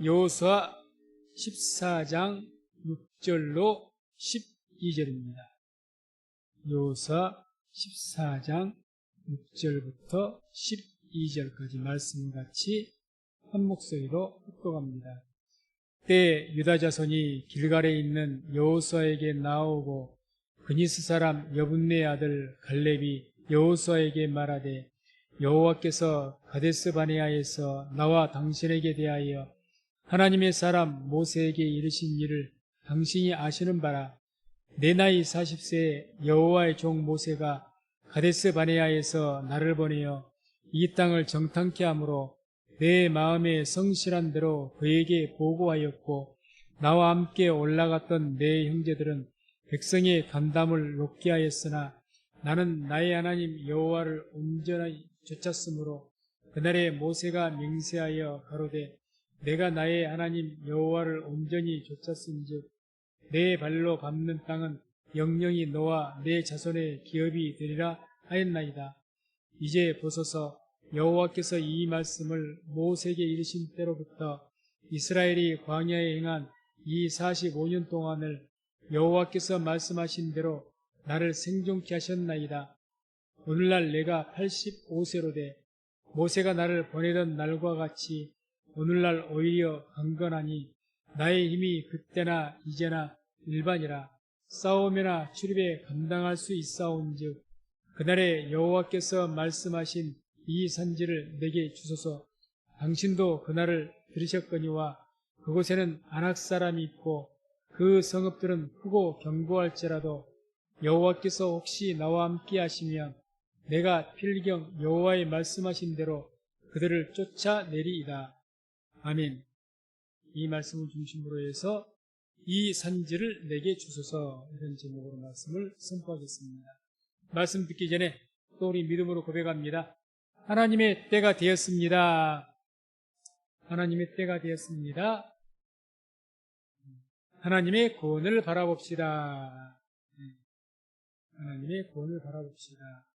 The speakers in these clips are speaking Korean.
여호수아 14장 6절로 12절입니다. 여호수아 14장 6절부터 12절까지 말씀과 같이 한 목소리로 묵독합니다. 그때 유다 자손이 길갈에 있는 여호수아에게 나오고 그니스 사람 여분네 아들 갈렙이 여호수아에게 말하되 여호와께서 가데스 바네아에서 나와 당신에게 대하여 하나님의 사람 모세에게 이르신 일을 당신이 아시는 바라. 내 나이 40세에 여호와의 종 모세가 가데스 바네아에서 나를 보내어 이 땅을 정탐케 하므로 내 마음에 성실한 대로 그에게 보고하였고 나와 함께 올라갔던 내 형제들은 백성의 간담을 높게 하였으나 나는 나의 하나님 여호와를 온전히 쫓았으므로 그날에 모세가 맹세하여 가로되 내가 나의 하나님 여호와를 온전히 쫓았은즉 내 발로 밟는 땅은 영영이 너와 내 자손의 기업이 되리라 하였나이다. 이제 보소서 여호와께서 이 말씀을 모세에게 이르신 때로부터 이스라엘이 광야에 행한 이 45년 동안을 여호와께서 말씀하신 대로 나를 생존케 하셨나이다. 오늘날 내가 85세로 돼 모세가 나를 보내던 날과 같이 오늘날 오히려 강건하니 나의 힘이 그때나 이제나 일반이라. 싸움이나 출입에 감당할 수 있사온즉 그날에 여호와께서 말씀하신 이 산지를 내게 주소서. 당신도 그날을 들으셨거니와 그곳에는 아낙 사람이 있고 그 성읍들은 크고 견고할지라도 여호와께서 혹시 나와 함께 하시면 내가 필경 여호와의 말씀하신 대로 그들을 쫓아내리이다. 아멘. 이 말씀을 중심으로 해서 이 산지를 내게 주소서, 이런 제목으로 말씀을 선포하겠습니다. 말씀 듣기 전에 또 우리 믿음으로 고백합니다. 하나님의 때가 되었습니다. 하나님의 때가 되었습니다. 하나님의 구원을 바라봅시다. 하나님의 구원을 바라봅시다.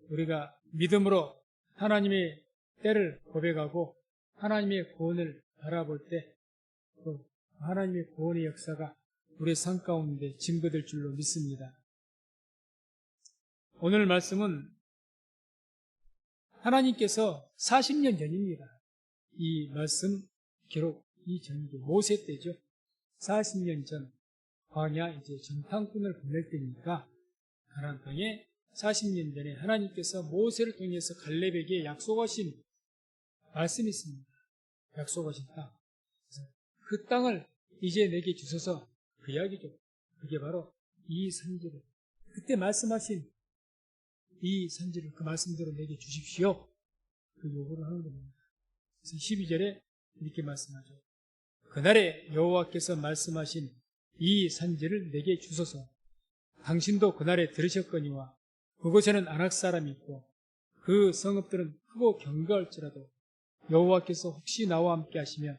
우리가 믿음으로 하나님의 때를 고백하고 하나님의 구원을 바라볼 때 또 하나님의 구원의 역사가 우리의 삶 가운데 증거될 줄로 믿습니다. 오늘 말씀은 하나님께서 40년 전입니다. 이 말씀 기록 이 전기 모세 때죠. 40년 전 광야 이제 정탐꾼을 보낼 때니까 가나안 땅에 40년 전에 하나님께서 모세를 통해서 갈렙에게 약속하신 말씀이 있습니다. 약속하신 땅. 그 땅을 이제 내게 주소서, 그 이야기죠. 그게 바로 이 산지를 그때 말씀하신 이 산지를 그 말씀대로 내게 주십시오. 그 요구를 하는 겁니다. 그래서 12절에 이렇게 말씀하죠. 그날에 여호와께서 말씀하신 이 산지를 내게 주소서. 당신도 그날에 들으셨거니와 그곳에는 아낙 사람이 있고 그 성읍들은 크고 견고할지라도 여호와께서 혹시 나와 함께 하시면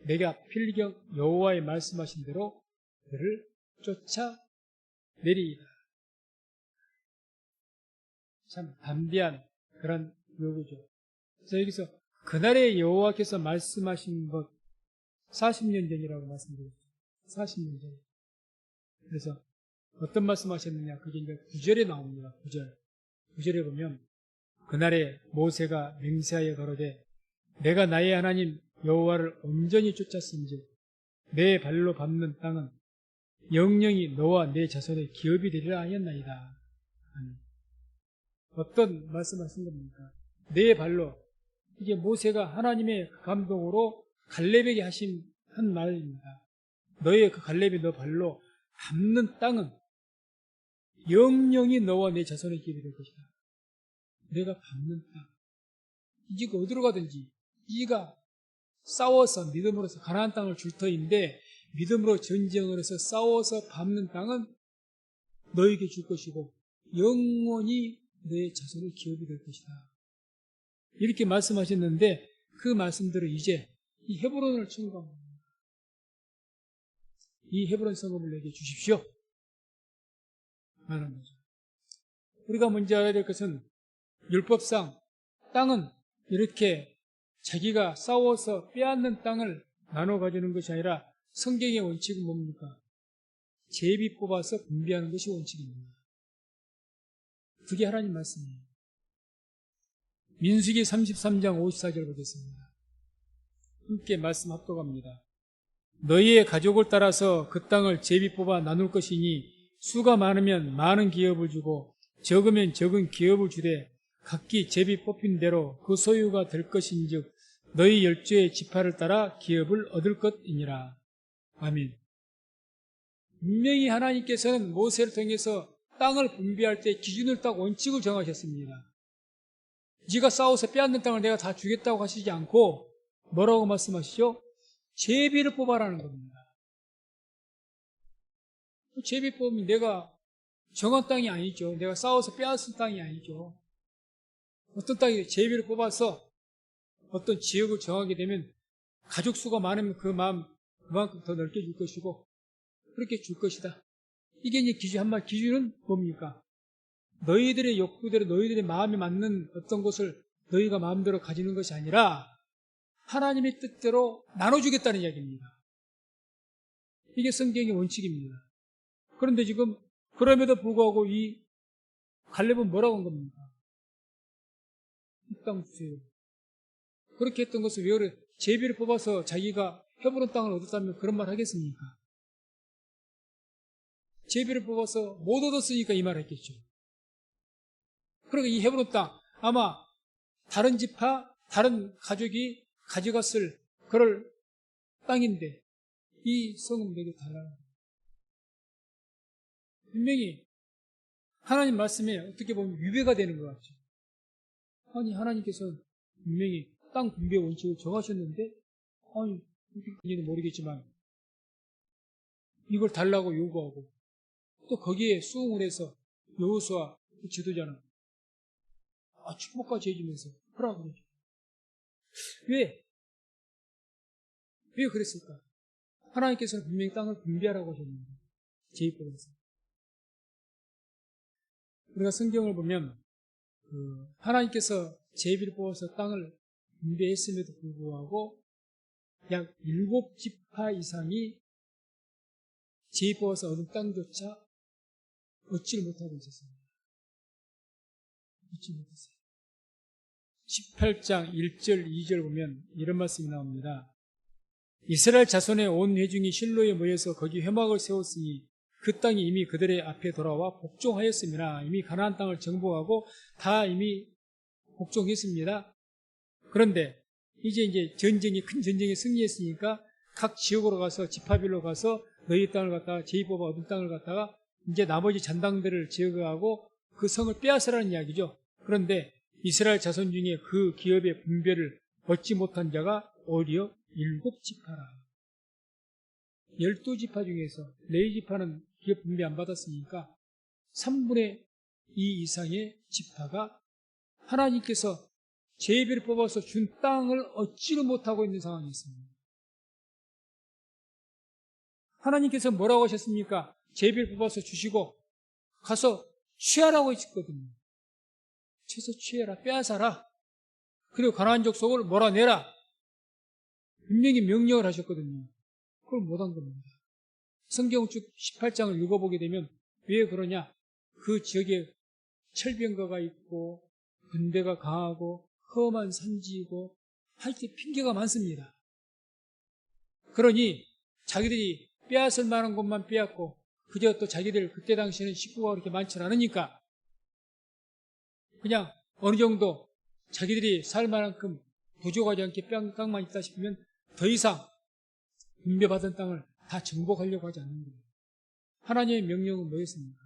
내가 필경 여호와의 말씀하신 대로 그를 쫓아내리이다. 참 담대한 그런 요구죠. 그래서 여기서 그날에 여호와께서 말씀하신 것 40년 전이라고 말씀드렸죠. 40년 전. 그래서 어떤 말씀하셨느냐, 그게 이제 9절에 나옵니다. 9절에 보면 그날에 모세가 맹세하여 가로되 내가 나의 하나님 여호와를 온전히 쫓았은즉 내 발로 밟는 땅은 영영이 너와 내 자손의 기업이 되리라 하였나이다. 어떤 말씀하신 겁니까? 내 발로, 이게 모세가 하나님의 감동으로 갈렙에게 한 말입니다. 너의 그 갈렙이 너 발로 밟는 땅은 영영이 너와 내 자손의 기업이 될 것이다. 내가 밟는 땅. 이제 어디로 가든지 네가 싸워서 믿음으로서 가나안 땅을 줄 터인데 믿음으로 전쟁을 해서 싸워서 밟는 땅은 너에게 줄 것이고 영원히 내 자손의 기업이 될 것이다. 이렇게 말씀하셨는데 그 말씀대로 이제 이 헤브론을 청구합니다. 이 헤브론 성읍을 내게 주십시오. 말하는 거죠. 우리가 먼저 알아야 될 것은 율법상 땅은 이렇게 자기가 싸워서 빼앗는 땅을 나눠 가지는 것이 아니라 성경의 원칙은 뭡니까? 제비 뽑아서 분배하는 것이 원칙입니다. 그게 하나님 말씀이에요. 민수기 33장 54절 보겠습니다. 함께 말씀 합독합니다. 너희의 가족을 따라서 그 땅을 제비 뽑아 나눌 것이니 수가 많으면 많은 기업을 주고 적으면 적은 기업을 주되 각기 제비 뽑힌 대로 그 소유가 될 것인즉 너희 열조의 지파를 따라 기업을 얻을 것이니라. 아멘. 분명히 하나님께서는 모세를 통해서 땅을 분배할 때 기준을 딱 원칙을 정하셨습니다. 네가 싸워서 빼앗는 땅을 내가 다 주겠다고 하시지 않고 뭐라고 말씀하시죠? 제비를 뽑아라는 겁니다. 제비 뽑으면 내가 정한 땅이 아니죠. 내가 싸워서 빼앗은 땅이 아니죠. 어떤 땅이 제비를 뽑아서 어떤 지역을 정하게 되면 가족 수가 많으면 그 마음 그만큼 더 넓게 줄 것이고 그렇게 줄 것이다. 이게 이제 기준은 뭡니까? 너희들의 욕구대로 너희들의 마음에 맞는 어떤 것을 너희가 마음대로 가지는 것이 아니라 하나님의 뜻대로 나눠주겠다는 이야기입니다. 이게 성경의 원칙입니다. 그런데 지금 그럼에도 불구하고 이 갈렙은 뭐라고 한 겁니까? 이 땅 주세요. 그렇게 했던 것은 왜 그래? 제비를 뽑아서 자기가 헤브론 땅을 얻었다면 그런 말 하겠습니까? 제비를 뽑아서 못 얻었으니까 이 말 했겠죠. 그러니까 이 헤브론 땅 아마 다른 지파, 다른 가족이 가져갔을 그럴 땅인데 이 성은 내게 달라는 거예요. 분명히 하나님 말씀에 어떻게 보면 위배가 되는 것 같죠. 아니 하나님께서는 분명히 땅 분배 원칙을 정하셨는데 아니 어떻게인지는 모르겠지만 이걸 달라고 요구하고 또 거기에 수긍을 해서 여호수아 그 지도자는 축복까지 해주면서 하라고 그러죠. 왜 그랬을까? 하나님께서는 분명히 땅을 분배하라고 하셨는데 제2법에서 우리가 성경을 보면 하나님께서 제비를 뽑아서 땅을 분배했음에도 불구하고 약 7지파 이상이 제비 뽑아서 얻은 땅조차 얻지를 못하고 있었습니다. 얻지 못했어요. 18장 1절 2절 보면 이런 말씀이 나옵니다. 이스라엘 자손의 온 회중이 실로에 모여서 거기 회막을 세웠으니 그 땅이 이미 그들의 앞에 돌아와 복종하였음이나 이미 가나안 땅을 정복하고 다 이미 복종했습니다. 그런데 이제 큰 전쟁에 승리했으니까 각 지역으로 가서 지파별로 가서 너희 땅을 갖다가 제2법 얻은 땅을 갖다가 이제 나머지 잔당들을 제거하고 그 성을 빼앗으라는 이야기죠. 그런데 이스라엘 자손 중에 그 기업의 분배를 얻지 못한 자가 오히려 7지파라. 12지파 중에서 4지파는 기업 분배 안 받았으니까 3분의 2 이상의 지파가 하나님께서 제비를 뽑아서 준 땅을 얻지를 못하고 있는 상황이 있습니다. 하나님께서 뭐라고 하셨습니까? 제비를 뽑아서 주시고 가서 취하라고 했거든요. 쳐서 취해라, 빼앗아라. 그리고 가나안 족속을 몰아내라. 분명히 명령을 하셨거든요. 그걸 못한 겁니다. 성경 쭉 18장을 읽어보게 되면 왜 그러냐? 그 지역에 철병가가 있고 군대가 강하고 험한 산지이고 하여튼 핑계가 많습니다. 그러니 자기들이 빼앗을 만한 곳만 빼앗고 그저 또 자기들 그때 당시에는 식구가 그렇게 많지 않으니까 그냥 어느 정도 자기들이 살 만큼 부족하지 않게 땅만 있다 싶으면 더 이상 분배받은 땅을 다 정복하려고 하지 않는 거예요. 하나님의 명령은 뭐였습니까?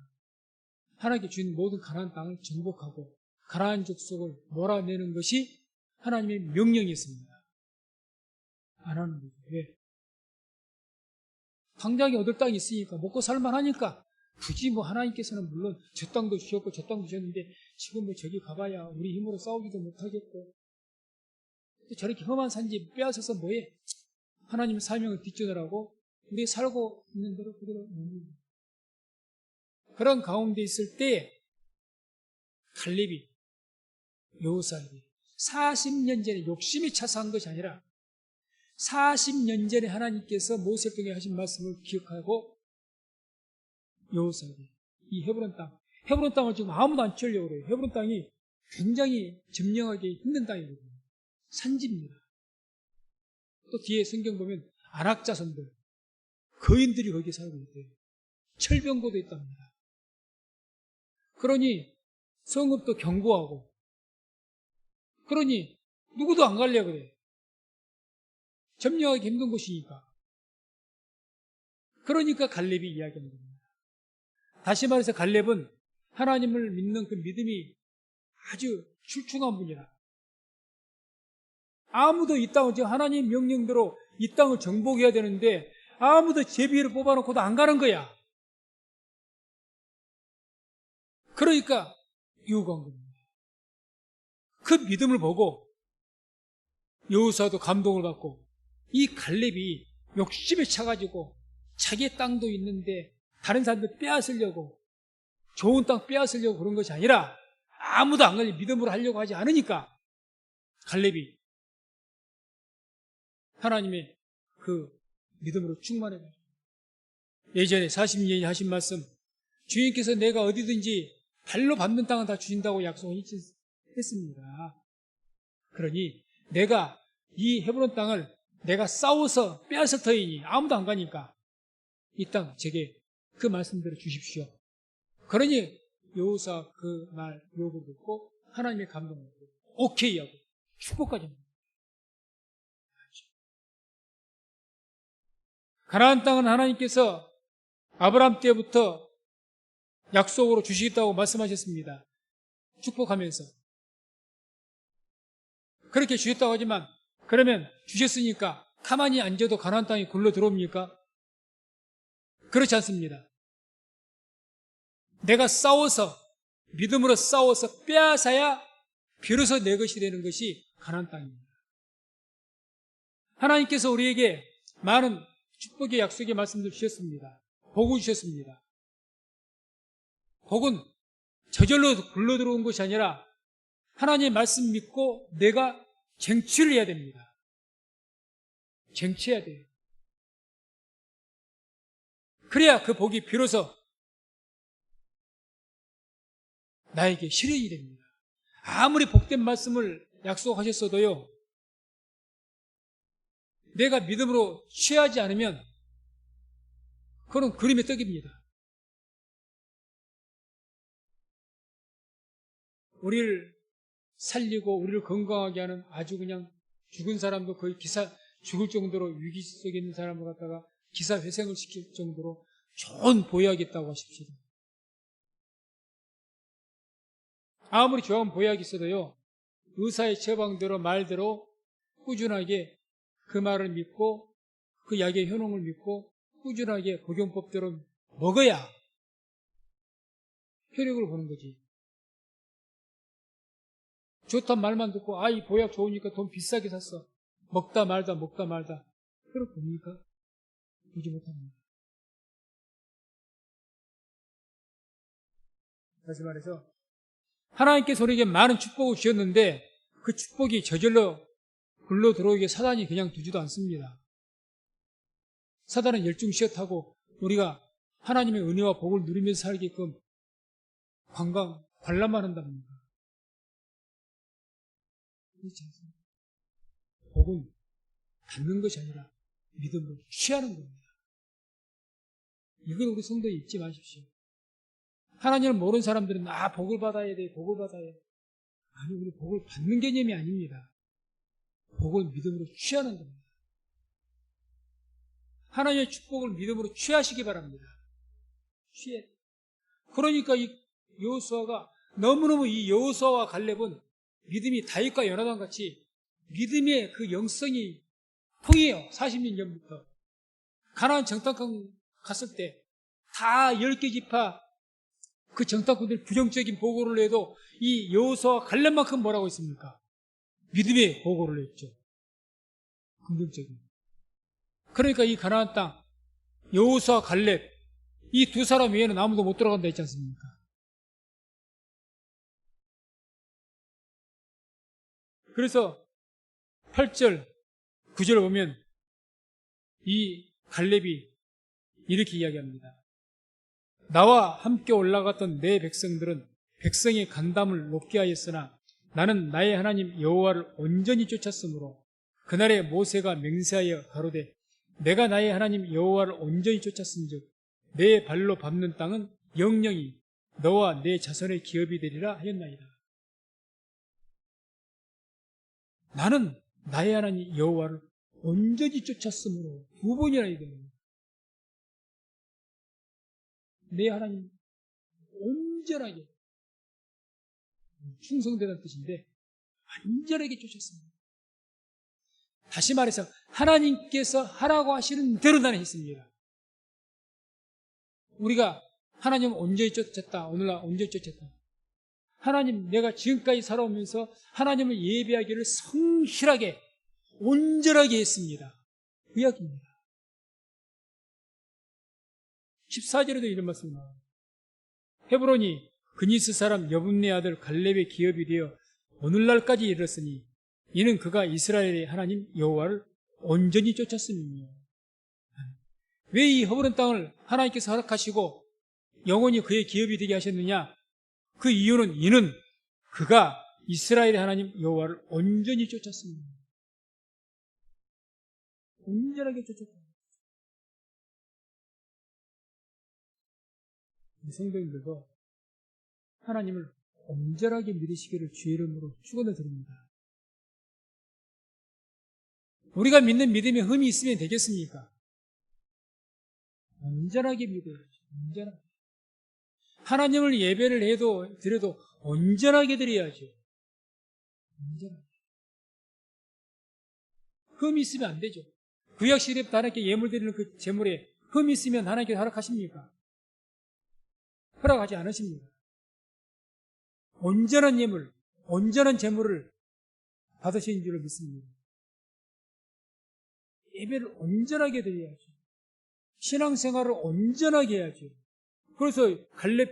하나님께 주신 모든 가나안 땅을 정복하고 가나안 족속을 몰아내는 것이 하나님의 명령이었습니다. 안 하는 거죠. 왜? 당장에 얻을 땅이 있으니까 먹고 살만하니까 굳이 하나님께서는 물론 저 땅도 주셨고 저 땅도 주셨는데 지금 저기 가봐야 우리 힘으로 싸우기도 못하겠고 또 저렇게 험한 산지 빼앗아서 뭐해? 하나님의 사명을 뒷전하라고 우리 살고 있는 대로 그대로 먹는 거예요. 그런 가운데 있을 때 갈렙이 여호수아에게 40년 전에 욕심이 차서 한 것이 아니라 40년 전에 하나님께서 모세를 통해 하신 말씀을 기억하고 여호수아에게 이 헤브론 땅을 지금 아무도 안 치려고 그래요. 헤브론 땅이 굉장히 점령하기 힘든 땅이거든요. 산지입니다. 또 뒤에 성경 보면 아낙 자손들, 거인들이 거기에 살고 있대요. 철병거도 있답니다. 그러니 성읍도 견고하고, 그러니 누구도 안 가려고 그래요. 점령하기 힘든 곳이니까. 그러니까 갈렙이 이야기하는 겁니다. 다시 말해서 갈렙은 하나님을 믿는 그 믿음이 아주 출중한 분이라. 아무도 이 땅을, 지금 하나님 명령대로 이 땅을 정복해야 되는데 아무도 제비를 뽑아놓고도 안 가는 거야. 그러니까 유혹한 겁니다. 그 믿음을 보고 여호수아도 감동을 받고, 이 갈렙이 욕심에 차가지고 자기의 땅도 있는데 다른 사람들 빼앗으려고, 좋은 땅 빼앗으려고 그런 것이 아니라 아무도 안 갈리 믿음으로 하려고 하지 않으니까 갈렙이 하나님의 그 믿음으로 충만해가지고, 예전에 40년이 하신 말씀, 주님께서 내가 어디든지 발로 밟는 땅은 다 주신다고 약속을 했습니다. 그러니 내가 이 헤브론 땅을 내가 싸워서 빼앗을 터이니 아무도 안 가니까 이 땅 제게 그 말씀대로 주십시오. 그러니 여호수아 그 말 요구 듣고 하나님의 감동을 받고 오케이 하고 축복까지 합니다. 가나안 땅은 하나님께서 아브라함 때부터 약속으로 주시겠다고 말씀하셨습니다. 축복하면서. 그렇게 주셨다고 하지만, 그러면 주셨으니까 가만히 앉아도 가나안 땅이 굴러 들어옵니까? 그렇지 않습니다. 내가 싸워서, 믿음으로 싸워서 빼앗아야 비로소 내 것이 되는 것이 가나안 땅입니다. 하나님께서 우리에게 많은 축복의 약속의 말씀을 주셨습니다. 복을 주셨습니다. 복은 저절로 굴러 들어온 것이 아니라 하나님의 말씀 믿고 내가 쟁취를 해야 됩니다. 쟁취해야 돼요. 그래야 그 복이 비로소 나에게 실현이 됩니다. 아무리 복된 말씀을 약속하셨어도요, 내가 믿음으로 취하지 않으면 그건 그림의 떡입니다. 우리를 살리고 우리를 건강하게 하는 아주 그냥 죽은 사람도 거의 죽을 정도로 위기 속에 있는 사람을 갖다가 기사회생을 시킬 정도로 좋은 보약이 있다고 하십시오. 아무리 좋은 보약이 있어도요, 의사의 처방대로 말대로 꾸준하게 그 말을 믿고 그 약의 효능을 믿고 꾸준하게 복용법대로 먹어야 효력을 보는 거지. 좋단 말만 듣고 이 보약 좋으니까 돈 비싸게 샀어. 먹다 말다. 그럼 됩니까? 보지 못합니다. 다시 말해서 하나님께서 우리에게 많은 축복을 주셨는데 그 축복이 저절로 굴러 들어오게 사단이 그냥 두지도 않습니다. 사단은 열중시험하고 우리가 하나님의 은혜와 복을 누리면서 살게끔 관람만 한답니다. 그렇지 않습니다. 복은 받는 것이 아니라 믿음으로 취하는 겁니다. 이걸 우리 성도에 잊지 마십시오. 하나님을 모르는 사람들은 복을 받아야 돼, 복을 받아야 돼. 아니, 우리 복을 받는 개념이 아닙니다. 복을 믿음으로 취하는 겁니다. 하나님의 축복을 믿음으로 취하시기 바랍니다. 그러니까 이 여호수아가 너무너무 이 여호수아와 갈렙은 믿음이 다윗과 요나단 같이 믿음의 그 영성이 통해요. 40년 전부터 가나안 정탐꾼 갔을 때 다 10개 지파 그 정탐꾼들 부정적인 보고를 해도 이 여호수아와 갈렙만큼 뭐라고 했습니까? 믿음의 보고를 했죠. 긍정적인. 그러니까 이 가나안 땅 여호수아 갈렙 이 두 사람 외에는 아무도 못 들어간다 했지 않습니까? 그래서 8절, 9절 보면 이 갈렙이 이렇게 이야기합니다. 나와 함께 올라갔던 내 백성들은 백성의 간담을 높게 하였으나 나는 나의 하나님 여호와를 온전히 쫓았으므로 그날에 모세가 맹세하여 가로되 내가 나의 하나님 여호와를 온전히 쫓았은즉 내 발로 밟는 땅은 영영이 너와 내 자손의 기업이 되리라 하였나이다. 나는 나의 하나님 여호와를 온전히 쫓았으므로 2번이나 얘기합니다. 내 하나님 온전하게 충성되는 뜻인데 완전하게 쫓았습니다. 다시 말해서 하나님께서 하라고 하시는 대로 나는 했습니다. 우리가 하나님 온전히 쫓았다. 오늘날 온전히 쫓았다. 하나님, 내가 지금까지 살아오면서 하나님을 예배하기를 성실하게 온전하게 했습니다. 그 이야기입니다. 14절에도 이런 말씀이 나와요. 헤브론이 그니스 사람 여분네 아들 갈렙의 기업이 되어 오늘날까지 이르렀으니 이는 그가 이스라엘의 하나님 여호와를 온전히 쫓았음이며. 왜 이 헤브론 땅을 하나님께서 허락하시고 영원히 그의 기업이 되게 하셨느냐? 그 이유는 이는 그가 이스라엘의 하나님 여호와를 온전히 쫓았습니다. 온전하게 쫓았다. 성도님들도 하나님을 온전하게 믿으시기를 주의 이름으로 축원을 드립니다. 우리가 믿는 믿음에 흠이 있으면 되겠습니까? 온전하게 믿어야죠. 온전하게. 하나님을 예배를 드려도 온전하게 드려야죠. 온전하게. 흠이 있으면 안 되죠. 구약 시대부터 하나님께 예물 드리는 그 제물에 흠이 있으면 하나님께서 허락하십니까? 허락하지 않으십니다. 온전한 예물, 온전한 제물을 받으신 줄을 믿습니다. 예배를 온전하게 드려야죠. 신앙생활을 온전하게 해야죠. 그래서 갈렙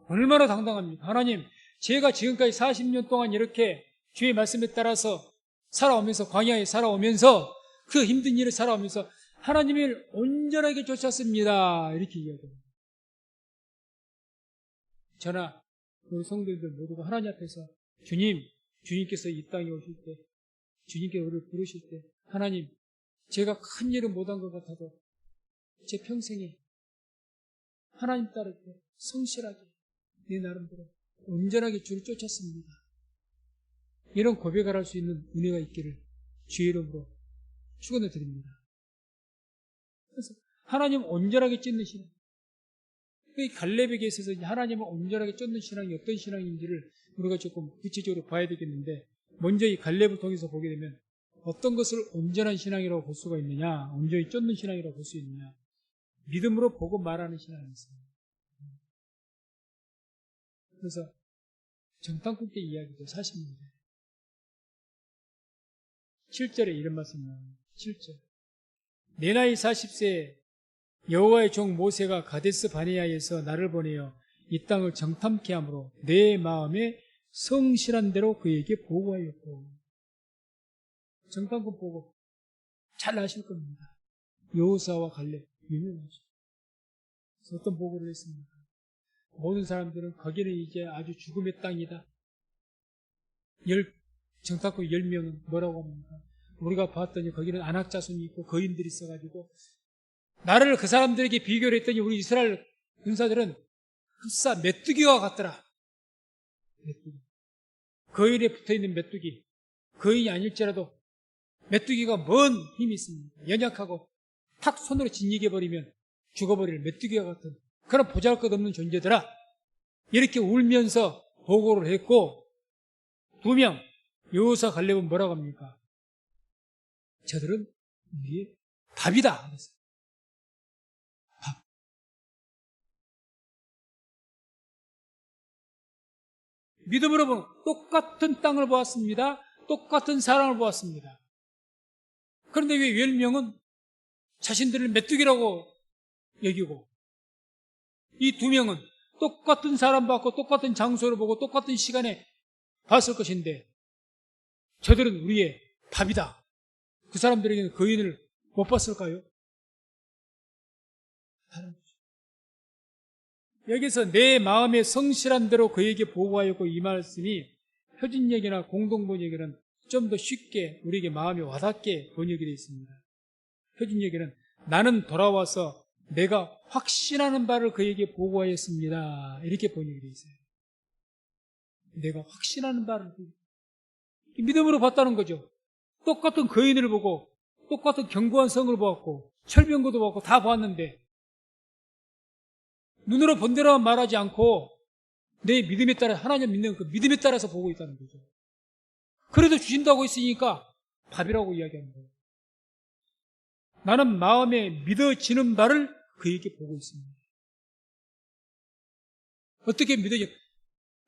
얼마나 당당합니까? 하나님, 제가 지금까지 40년 동안 이렇게 주의 말씀에 따라서 살아오면서, 광야에 살아오면서, 그 힘든 일을 살아오면서 하나님을 온전하게 쫓았습니다. 이렇게 이야기합니다. 저나 우리 성도들 모두가 하나님 앞에서 주님께서 이 땅에 오실 때, 주님께서 우리를 부르실 때, 하나님, 제가 큰 일을 못한 것 같아도 제 평생에 하나님 따를 때 성실하게 내 나름대로 온전하게 주를 쫓았습니다. 이런 고백을 할 수 있는 은혜가 있기를 주의 이름으로 축원을 드립니다. 그래서 하나님 온전하게 쫓는 신앙, 이 갈렙에게 있어서 하나님을 온전하게 쫓는 신앙이 어떤 신앙인지를 우리가 조금 구체적으로 봐야 되겠는데, 먼저 이 갈렙을 통해서 보게 되면 어떤 것을 온전한 신앙이라고 볼 수가 있느냐, 온전히 쫓는 신앙이라고 볼 수 있느냐, 믿음으로 보고 말하는 신앙이 있습니다. 그래서 정탐꾼 때 이야기도 40년대 7절에 이런 말씀이 나와요. 7절. 내 나이 40세에 여호와의 종 모세가 가데스 바네아에서 나를 보내어 이 땅을 정탐케 함으로 내 마음에 성실한 대로 그에게 보고하였고. 정탐꾼 보고 잘 아실 겁니다. 여호사와 갈렙 유명하죠. 그래서 어떤 보고를 했습니까? 모든 사람들은 거기는 이제 아주 죽음의 땅이다. 정탐꾼 10명은 뭐라고 합니까? 우리가 봤더니 거기는 안악자손이 있고 거인들이 있어가지고, 나를 그 사람들에게 비교를 했더니 우리 이스라엘 군사들은 흡사 메뚜기와 같더라. 메뚜기. 거인에 붙어있는 메뚜기. 거인이 아닐지라도 메뚜기가 뭔 힘이 있습니까? 연약하고 탁 손으로 짓이겨버리면 죽어버릴 메뚜기와 같은 그런 보잘것없는 존재더라. 이렇게 울면서 보고를 했고, 2명 여호사 갈렙은 뭐라고 합니까? 저들은 우리의 밥이다. 그랬어요. 밥. 믿음으로 보면 똑같은 땅을 보았습니다. 똑같은 사랑을 보았습니다. 그런데 왜 10명은 자신들을 메뚜기라고 여기고, 이 2명은 똑같은 사람 봤고 똑같은 장소를 보고 똑같은 시간에 봤을 것인데 저들은 우리의 밥이다. 그 사람들에게는 거인을 못 봤을까요? 여기서 내 마음에 성실한 대로 그에게 보고하였고, 이 말씀이 표준역이나 공동번역에는 좀 더 쉽게 우리에게 마음에 와닿게 번역이 되어 있습니다. 표준역에는 나는 돌아와서 내가 확신하는 바를 그에게 보고하였습니다. 이렇게 번역이 되어 있어요. 내가 확신하는 바를 믿음으로 봤다는 거죠. 똑같은 거인을 보고 똑같은 견고한 성을 보았고 철병거도 보았고 다 보았는데 눈으로 본 대로만 말하지 않고 내 믿음에 따라 하나님 믿는 그 믿음에 따라서 보고 있다는 거죠. 그래도 주신다고 했으니까 밥이라고 이야기하는 거예요. 나는 마음에 믿어지는 바를 그에게 보고 있습니다. 어떻게 믿어져?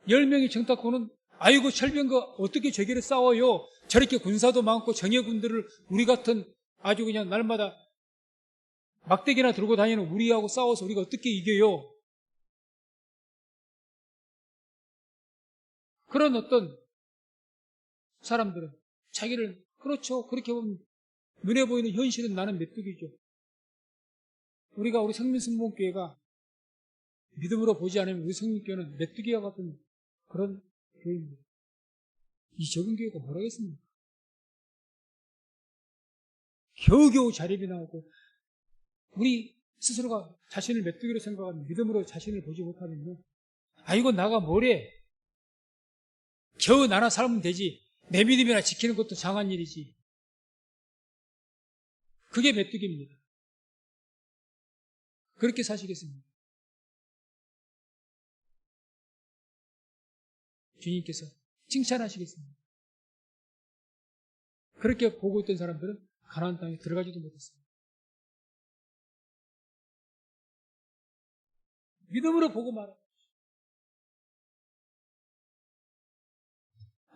10명의 정탐꾼은 아이고 철병거 어떻게 저기를 싸워요? 저렇게 군사도 많고 정예군들을 우리 같은 아주 그냥 날마다 막대기나 들고 다니는 우리하고 싸워서 우리가 어떻게 이겨요? 그런 어떤 사람들은 자기를 그렇죠. 그렇게 보면 눈에 보이는 현실은 나는 메뚜기죠. 우리 성민승봉교회가 믿음으로 보지 않으면 우리 성민교회는 메뚜기와 같은 그런 교회입니다. 이 적은 교회가 뭐라 하겠습니까? 겨우겨우 자립이 나오고 우리 스스로가 자신을 메뚜기로 생각하면 믿음으로 자신을 보지 못하면요. 아이고 나가 뭐래? 겨우 나나 살면 되지. 내 믿음이나 지키는 것도 장한 일이지. 그게 메뚜기입니다. 그렇게 사시겠습니다. 주님께서 칭찬하시겠습니다. 그렇게 보고 있던 사람들은 가나안 땅에 들어가지도 못했습니다. 믿음으로 보고 말합니다.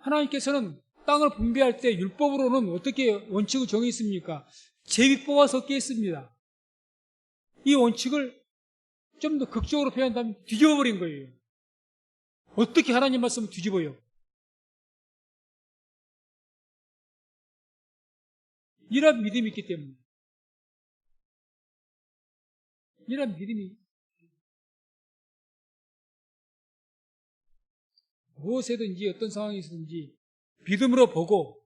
하나님께서는 땅을 분배할 때 율법으로는 어떻게 원칙을 정했습니까? 제비뽑아 섞여 있습니다. 이 원칙을 좀 더 극적으로 표현한다면 뒤집어버린 거예요. 어떻게 하나님 말씀을 뒤집어요? 이런 믿음이 있기 때문에. 이런 믿음이 무엇이든지 어떤 상황에서든지 믿음으로 보고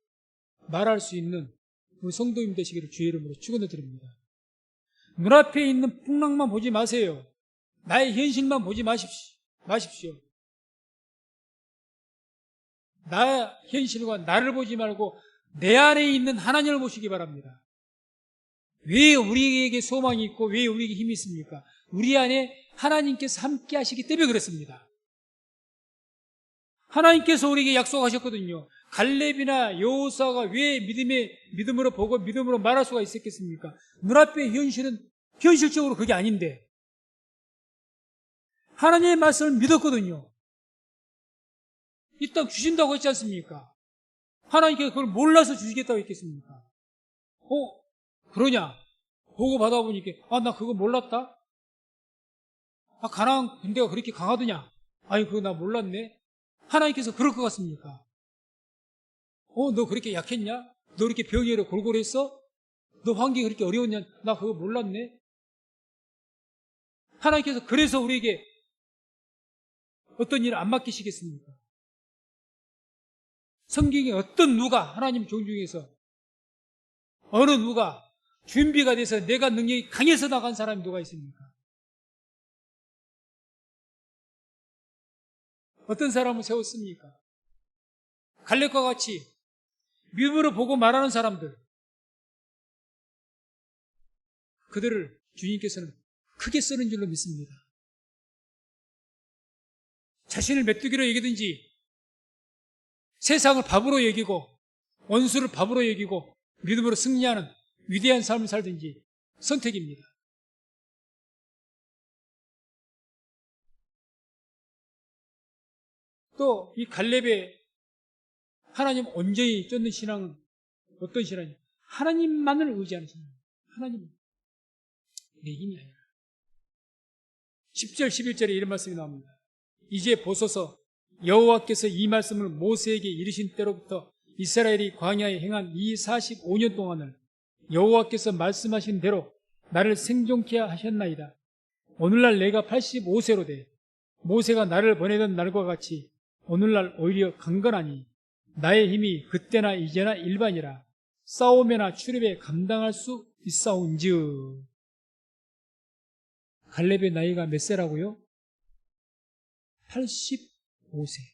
말할 수 있는 우리 성도님 되시기를 주의 이름으로 축원을 드립니다. 눈앞에 있는 풍랑만 보지 마세요. 나의 현실만 보지 마십시오. 나의 현실과 나를 보지 말고 내 안에 있는 하나님을 보시기 바랍니다. 왜 우리에게 소망이 있고 왜 우리에게 힘이 있습니까? 우리 안에 하나님께서 함께 하시기 때문에 그렇습니다. 하나님께서 우리에게 약속하셨거든요. 갈렙이나 여호수아가 왜 믿음으로 보고 믿음으로 말할 수가 있었겠습니까? 눈앞의 현실은 현실적으로 그게 아닌데 하나님의 말씀을 믿었거든요. 이 땅 주신다고 했지 않습니까? 하나님께서 그걸 몰라서 주시겠다고 했겠습니까? 그러냐? 보고 받아보니까 나 그거 몰랐다? 가나안 군대가 그렇게 강하더냐? 아니 그거 나 몰랐네. 하나님께서 그럴 것 같습니까? 너 그렇게 약했냐? 너 이렇게 병이로 골골했어? 너 환경이 그렇게 어려웠냐? 나 그거 몰랐네. 하나님께서 그래서 우리에게 어떤 일을 안 맡기시겠습니까? 성경에 어떤 누가 하나님 종 중에서 어느 누가 준비가 돼서 내가 능력이 강해서 나간 사람이 누가 있습니까? 어떤 사람을 세웠습니까? 갈렙과 같이 믿음으로 보고 말하는 사람들, 그들을 주님께서는 크게 쓰는 줄로 믿습니다. 자신을 메뚜기로 여기든지 세상을 밥으로 여기고 원수를 밥으로 여기고 믿음으로 승리하는 위대한 삶을 살든지 선택입니다. 또 이 갈렙의 하나님 온전히 쫓는 신앙은 어떤 신앙이냐? 하나님만을 의지하는 신앙. 하나님, 내 힘이 아니라. 10절, 11절에 이런 말씀이 나옵니다. 이제 보소서 여호와께서 이 말씀을 모세에게 이르신 때로부터 이스라엘이 광야에 행한 이 45년 동안을 여호와께서 말씀하신 대로 나를 생존케 하셨나이다. 오늘날 내가 85세로 돼 모세가 나를 보내던 날과 같이 오늘날 오히려 강건하니 나의 힘이 그때나 이제나 일반이라 싸움에나 출입에 감당할 수 있사온즉. 갈렙의 나이가 몇 세라고요? 85세.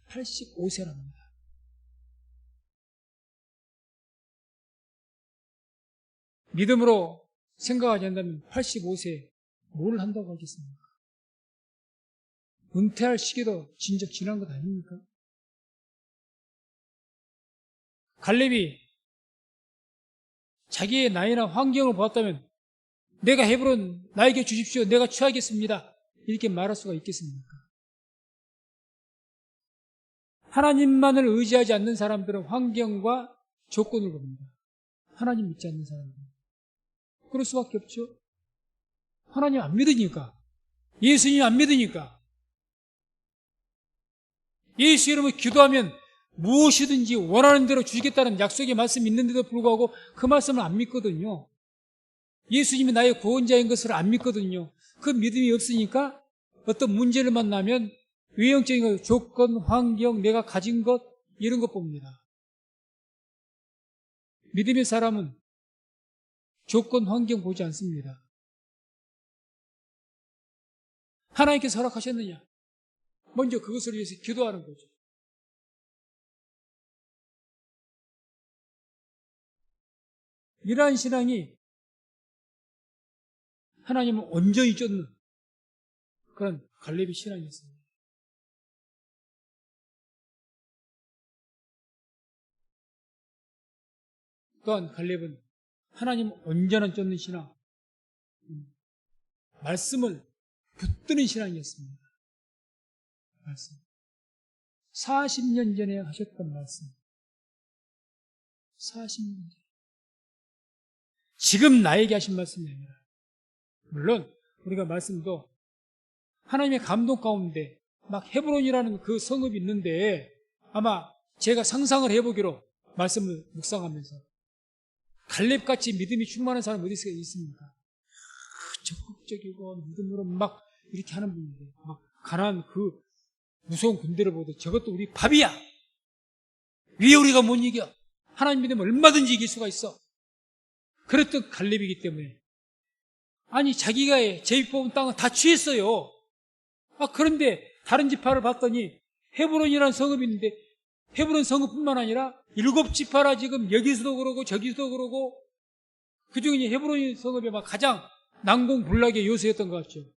85세랍니다. 믿음으로 생각하지 않는다면 85세에 뭘 한다고 하겠습니까? 은퇴할 시기도 진작 지난 것 아닙니까? 갈렙이 자기의 나이나 환경을 보았다면 내가 헤브론 나에게 주십시오. 내가 취하겠습니다. 이렇게 말할 수가 있겠습니까? 하나님만을 의지하지 않는 사람들은 환경과 조건을 봅니다. 하나님 믿지 않는 사람들은. 그럴 수밖에 없죠. 하나님 안 믿으니까. 예수님 안 믿으니까. 예수 이름으로 기도하면 무엇이든지 원하는 대로 주시겠다는 약속의 말씀이 있는데도 불구하고 그 말씀을 안 믿거든요. 예수님이 나의 구원자인 것을 안 믿거든요. 그 믿음이 없으니까 어떤 문제를 만나면 외형적인 조건, 환경, 내가 가진 것 이런 것 봅니다. 믿음의 사람은 조건, 환경 보지 않습니다. 하나님께서 허락하셨느냐? 먼저 그것을 위해서 기도하는 거죠. 이러한 신앙이 하나님을 온전히 쫓는 그런 갈렙의 신앙이었습니다. 또한 갈렙은 하나님을 온전한 쫓는 신앙, 말씀을 붙드는 신앙이었습니다. 말씀. 40년 전에 하셨던 말씀. 40년 전. 지금 나에게 하신 말씀이 아니라, 물론 우리가 말씀도 하나님의 감동 가운데 막 헤브론이라는 그 성읍이 있는데 아마 제가 상상을 해보기로 말씀을 묵상하면서 갈렙같이 믿음이 충만한 사람 어디 있습니까? 적극적이고 믿음으로 막 이렇게 하는 분인데 막 가난한 그 무서운 군대를 보도 저것도 우리 밥이야. 왜 우리가 못 이겨? 하나님 믿으면 얼마든지 이길 수가 있어. 그랬던 갈렙이기 때문에 아니 자기가 제비 뽑은 땅은 다 취했어요. 그런데 다른 지파를 봤더니 헤브론이라는 성읍이 있는데 헤브론 성읍뿐만 아니라 7지파라 지금 여기서도 그러고 저기서도 그러고 그중에 헤브론 성읍이 막 가장 난공불락의 요새였던 것 같죠.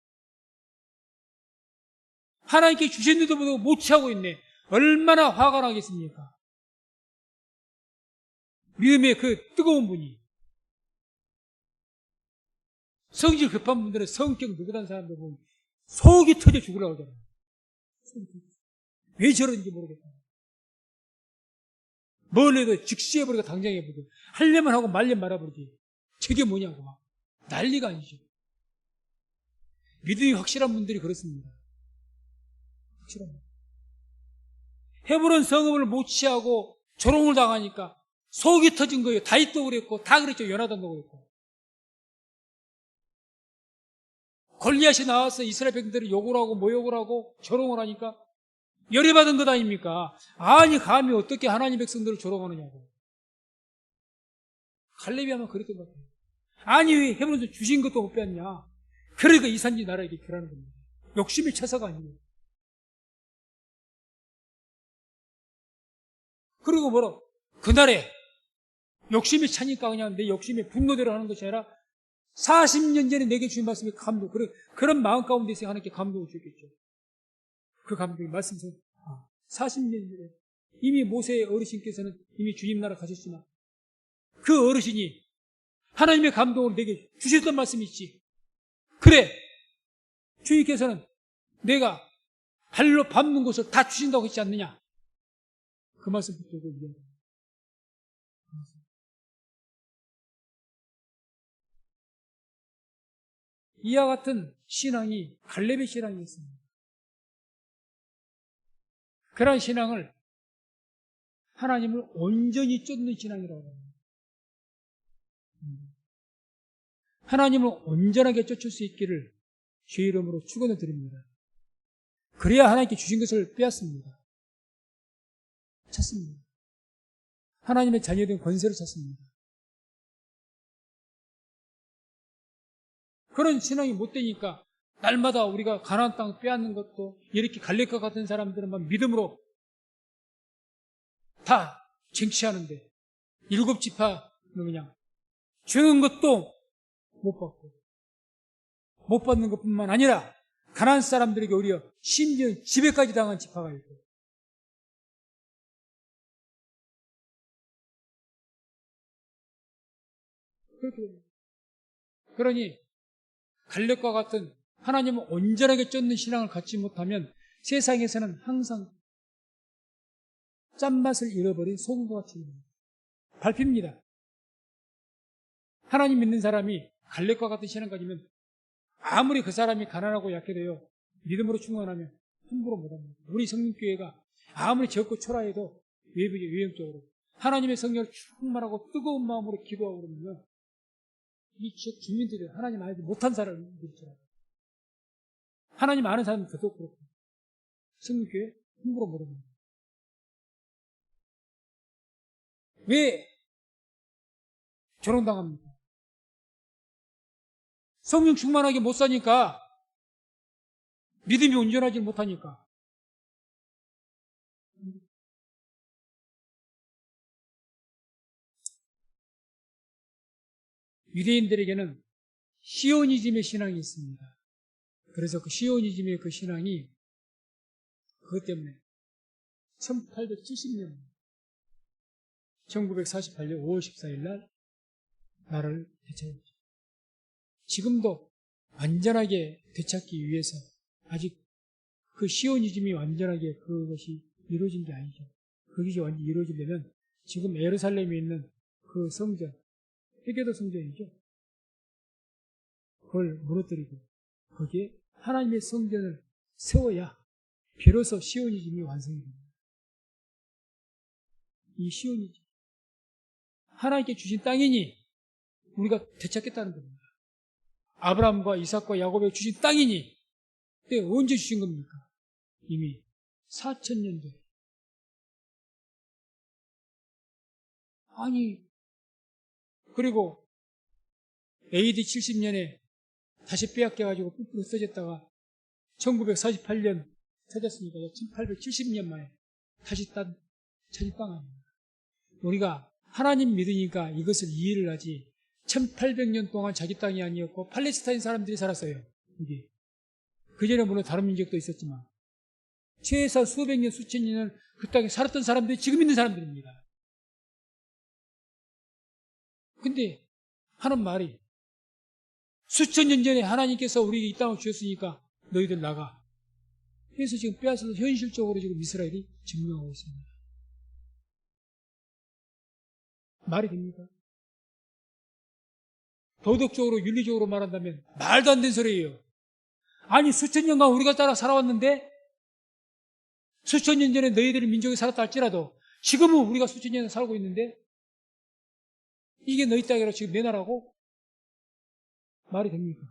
하나님께 주셨는데도 못 취하고 있네. 얼마나 화가 나겠습니까? 믿음의 그 뜨거운 분이. 성질 급한 분들은 성격 느긋한 사람들 보면 속이 터져 죽으려고 하잖아요. 왜 저런지 모르겠다. 뭘 해도 즉시 해버리고 당장 해버리고 하려면 하고 말려면 말아버리지. 저게 뭐냐고 막 난리가 아니죠. 믿음이 확실한 분들이 그렇습니다. 확실한 분. 헤브론 성읍을 못 취하고 조롱을 당하니까 속이 터진 거예요. 다윗도 그랬고 다 그랬죠. 요나단도 그랬고. 골리앗이 나와서 이스라엘 백성들이 욕을 하고 모욕을 하고 조롱을 하니까 열애받은 것 아닙니까? 아니 감히 어떻게 하나님 백성들을 조롱하느냐고. 갈렙이 아마 그랬던 것 같아요. 아니 왜 헤브론에서 주신 것도 못 뺐냐. 그러니까 이산지 나라에게 결하는 겁니다. 욕심이 차서가 아니에요. 그리고 뭐라 그날에 욕심이 차니까 그냥 내 욕심에 분노대로 하는 것이 아니라 40년 전에 내게 주신 말씀이 감동, 그런 마음 가운데서 하나님께 감동을 주겠죠. 그 감동이 말씀에서 40년 전에 이미 모세의 어르신께서는 이미 주님 나라 가셨지만 그 어르신이 하나님의 감동을 내게 주셨던 말씀이 있지. 그래, 주님께서는 내가 발로 밟는 곳을 다 주신다고 했지 않느냐. 그 말씀 붙들고 이야기합니다. 이와 같은 신앙이 갈렙의 신앙이었습니다. 그러한 신앙을 하나님을 온전히 쫓는 신앙이라고 합니다. 하나님을 온전하게 쫓을 수 있기를 주의 이름으로 축원을 드립니다. 그래야 하나님께 주신 것을 빼앗습니다. 찾습니다. 하나님의 자녀된 권세를 찾습니다. 그런 신앙이 못 되니까 날마다 우리가 가나안 땅 빼앗는 것도 이렇게 갈릴것 같은 사람들은 막 믿음으로 다 쟁취하는데 7지파는 그냥 주는 것도 못 받고 못 받는 것뿐만 아니라 가나안 사람들에게 오히려 심지어 지배까지 당한 지파가 있고 그렇게 됩니다. 그러니 갈렙과 같은 하나님을 온전하게 쫓는 신앙을 갖지 못하면 세상에서는 항상 짠맛을 잃어버린 소금과 같이 밟힙니다. 하나님 믿는 사람이 갈렙과 같은 신앙 가지면 아무리 그 사람이 가난하고 약해도요 믿음으로 충만하면 함부로 못합니다. 우리 성림교회가 아무리 적고 초라해도 외형적으로 하나님의 성령을 충만하고 뜨거운 마음으로 기도하고 그러면 이 지역 주민들이 하나님 알지 못한 사람들이잖아요. 하나님 아는 사람은 더더욱 그렇고 성림교회 함부로 못합니다. 왜 조롱당합니까? 성령 충만하게 못 사니까 믿음이 온전하지 못하니까 유대인들에게는 시오니즘의 신앙이 있습니다. 그래서 그 시오니즘의 그 신앙이 그것 때문에 1870년 1948년 5월 14일 날 나라를 되찾았죠. 지금도 완전하게 되찾기 위해서 아직 그 시오니즘이 완전하게 그것이 이루어진 게 아니죠. 그것이 완전히 이루어지려면 지금 예루살렘에 있는 그 성전, 회개도 성전이죠. 그걸 무너뜨리고 거기에 하나님의 성전을 세워야 비로소 시오니즘이 완성이 됩니다. 이 시오니즘 하나님께 주신 땅이니 우리가 되찾겠다는 겁니다. 아브라함과 이삭과 야곱에게 주신 땅이니 그때 언제 주신 겁니까? 이미 4,000년 전. 아니 그리고 AD 70년에 다시 빼앗겨가지고 뿔뿔이 써졌다가 1948년 찾았으니까 1870년 만에 다시 찾은 땅 아닙니다. 우리가 하나님 믿으니까 이것을 이해를 하지 1800년 동안 자기 땅이 아니었고 팔레스타인 사람들이 살았어요. 이게 그전에 물론 다른 민족도 있었지만 최소 수백 년 수천 년을 그 땅에 살았던 사람들이 지금 있는 사람들입니다. 근데 하는 말이 수천 년 전에 하나님께서 우리에게 이 땅을 주셨으니까 너희들 나가. 그래서 지금 빼앗아서 현실적으로 지금 이스라엘이 증명하고 있습니다. 말이 됩니까? 도덕적으로 윤리적으로 말한다면 말도 안 되는 소리예요. 아니 수천 년간 우리가 따라 살아왔는데 수천 년 전에 너희들의 민족이 살았다 할지라도 지금은 우리가 수천 년 살고 있는데 이게 너희 땅이라 지금 내 나라고? 말이 됩니까?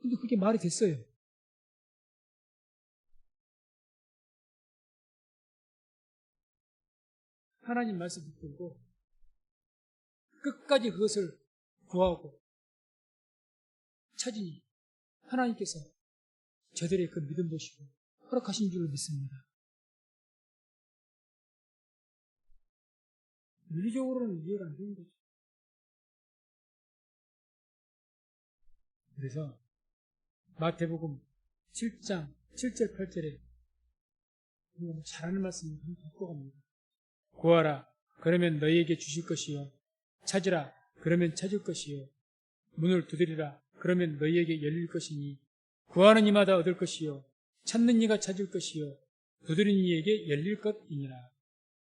근데 그게 말이 됐어요. 하나님 말씀 붙들고 끝까지 그것을 구하고 찾으니 하나님께서 저들의 그 믿음 보시고 허락하신 줄로 믿습니다. 윤리적으로는 이해가 안 되는 거죠. 그래서 마태복음 7장 7절 8절에 잘하는 말씀을 갖고 갑니다. 구하라 그러면 너희에게 주실 것이요 찾으라 그러면 찾을 것이요 문을 두드리라 그러면 너희에게 열릴 것이니 구하는 이마다 얻을 것이요 찾는 이가 찾을 것이요 두드리는 이에게 열릴 것이니라.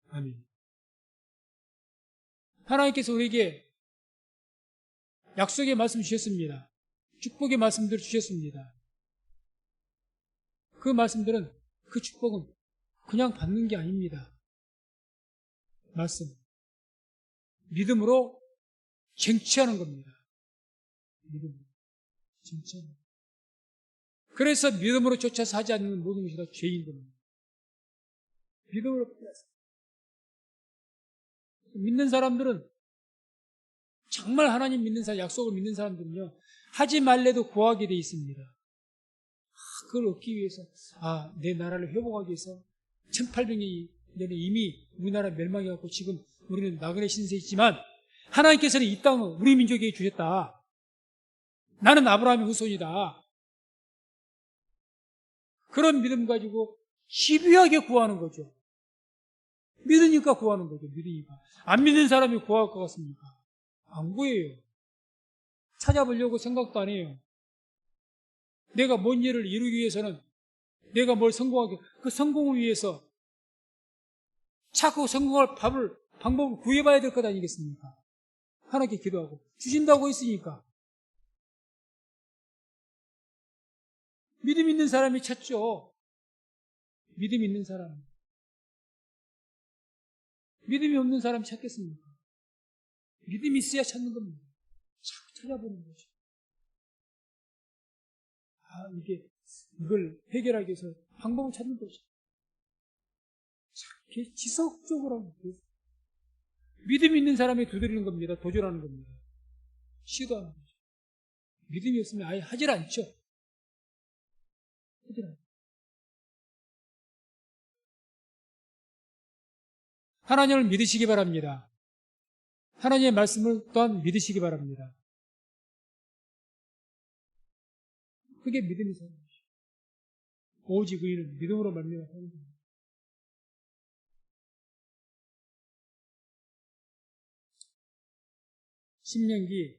아멘. 하나님께서 우리에게 약속의 말씀 주셨습니다. 축복의 말씀들을 주셨습니다. 그 말씀들은 그 축복은 그냥 받는 게 아닙니다. 말씀. 믿음으로 쟁취하는 겁니다. 믿음으로 쟁취하는 겁니다. 그래서 믿음으로 쫓아서 하지 않는 모든 것이 다 죄인 겁니다. 믿음으로 쫓아서. 믿는 사람들은, 정말 하나님 믿는 사람, 약속을 믿는 사람들은요, 하지 말래도 구하게 돼 있습니다. 그걸 얻기 위해서, 내 나라를 회복하기 위해서 1800년이 전에 이미 우리나라 멸망해갖고 지금 우리는 나그네 신세에 있지만 하나님께서는 이 땅을 우리 민족에게 주셨다. 나는 아브라함의 후손이다. 그런 믿음 가지고 집요하게 구하는 거죠. 믿으니까 구하는 거죠. 믿으니까. 안 믿는 사람이 구할 것 같습니까? 안 구해요. 찾아보려고 생각도 안 해요. 내가 뭔 일을 이루기 위해서는, 내가 뭘 성공하기, 그 성공을 위해서 자꾸 성공할 방법을 구해봐야 될 것 아니겠습니까? 하나님께 기도하고 주신다고 했으니까. 믿음 있는 사람이 찾죠. 믿음 있는 사람. 믿음이 없는 사람이 찾겠습니까? 믿음이 있어야 찾는 겁니다. 자꾸 찾아보는 거죠. 이걸 해결하기 위해서 방법을 찾는 거죠. 자꾸 지속적으로 하는 거죠. 믿음이 있는 사람이 두드리는 겁니다. 도전하는 겁니다. 시도하는 거죠. 믿음이 없으면 아예 하질 않죠. 하질 않죠. 하나님을 믿으시기 바랍니다. 하나님의 말씀을 또한 믿으시기 바랍니다. 그게 믿음이 사는 것이죠. 오직 의인은 믿음으로 말미암아 사는 겁니다. 신명기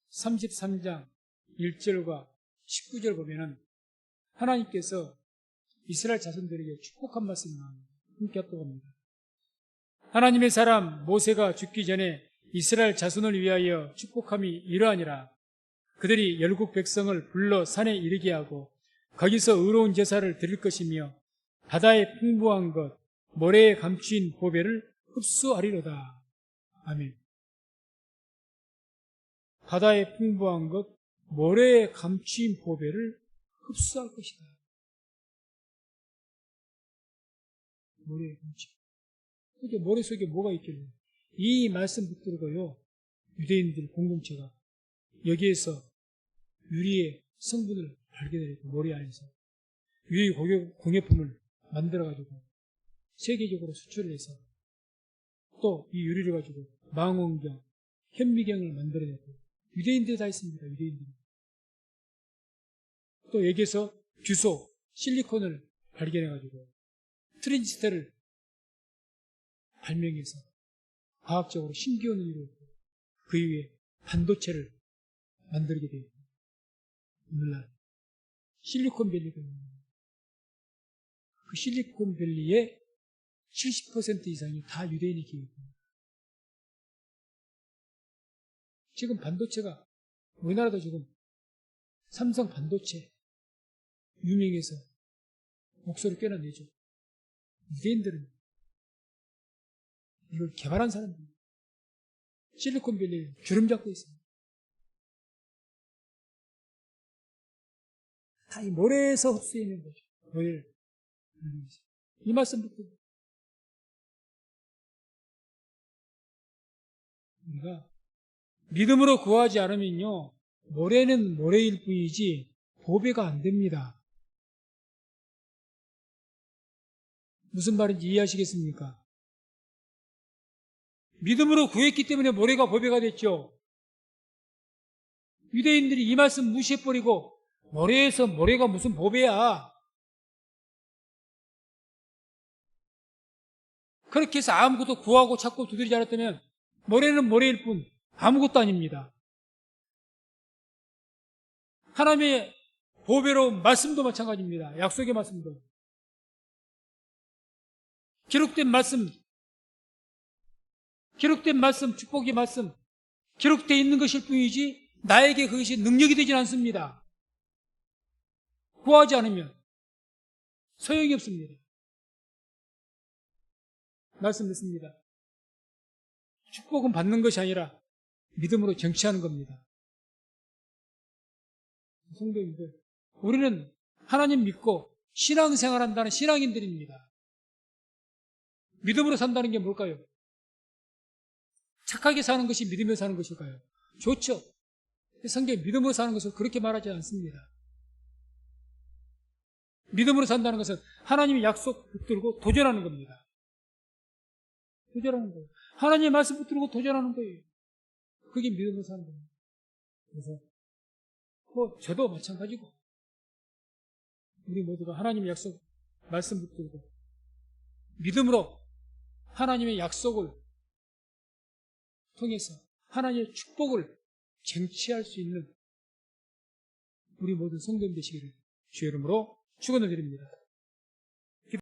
33장 1절과 19절 보면은 하나님께서 이스라엘 자손들에게 축복한 말씀을 함께 합독합니다. 하나님의 사람 모세가 죽기 전에 이스라엘 자손을 위하여 축복함이 이러하니라. 그들이 열국 백성을 불러 산에 이르게 하고 거기서 의로운 제사를 드릴 것이며 바다에 풍부한 것, 모래에 감추인 보배를 흡수하리로다. 아멘. 바다에 풍부한 것, 모래에 감추인 보배를 흡수할 것이다. 모래에 감추인. 그게 모래 속에 뭐가 있길래? 이 말씀 붙들고요, 유대인들 공동체가 여기에서 유리의 성분을 발견했고, 모래 안에서 유리 공예품을 만들어가지고 세계적으로 수출을 해서 또 이 유리를 가지고 망원경, 현미경을 만들어냈고, 유대인들이 다 있습니다. 유대인들이. 또 여기에서 규소, 실리콘을 발견해가지고 트랜지스터를 발명해서 과학적으로 신기원을 이루었고, 그 이후에 반도체를 만들게 되었고, 오늘날 실리콘밸리가 있는 그 실리콘밸리의 70% 이상이 다 유대인이 기업입니다. 지금 반도체가 우리나라도 지금 삼성 반도체 유명해서 목소리 꽤나 내죠. 유대인들은 이걸 개발한 사람들, 실리콘밸리에 주름 잡고 있습니다. 다 이 모래에서 흡수해낸 거죠. 모래를. 이 말씀부터 우리가 믿음으로 구하지 않으면요, 모래는 모래일 뿐이지 보배가 안 됩니다. 무슨 말인지 이해하시겠습니까? 믿음으로 구했기 때문에 모래가 보배가 됐죠. 유대인들이 이 말씀 무시해버리고 모래에서 모래가 무슨 보배야. 그렇게 해서 아무것도 구하고 찾고 두드리지 않았다면 모래는 모래일 뿐 아무것도 아닙니다. 하나님의 보배로 말씀도 마찬가지입니다. 약속의 말씀도. 기록된 말씀, 축복의 말씀, 기록되어 있는 것일 뿐이지 나에게 그것이 능력이 되진 않습니다. 구하지 않으면. 소용이 없습니다. 말씀 듣습니다. 축복은 받는 것이 아니라 믿음으로 정치하는 겁니다. 성도님들, 우리는 하나님 믿고 신앙생활한다는 신앙인들입니다. 믿음으로 산다는 게 뭘까요? 착하게 사는 것이 믿으며 사는 것일까요? 좋죠. 성경에 믿음으로 사는 것을 그렇게 말하지 않습니다. 믿음으로 산다는 것은 하나님의 약속 붙들고 도전하는 겁니다. 도전하는 거예요. 하나님의 말씀 붙들고 도전하는 거예요. 그게 믿음으로 사는 겁니다. 그래서 저도 마찬가지고 우리 모두가 하나님의 약속 말씀 붙들고 믿음으로 하나님의 약속을 통해서 하나님의 축복을 쟁취할 수 있는 우리 모든 성도님 되시기를 주의 이름으로 축원을 드립니다.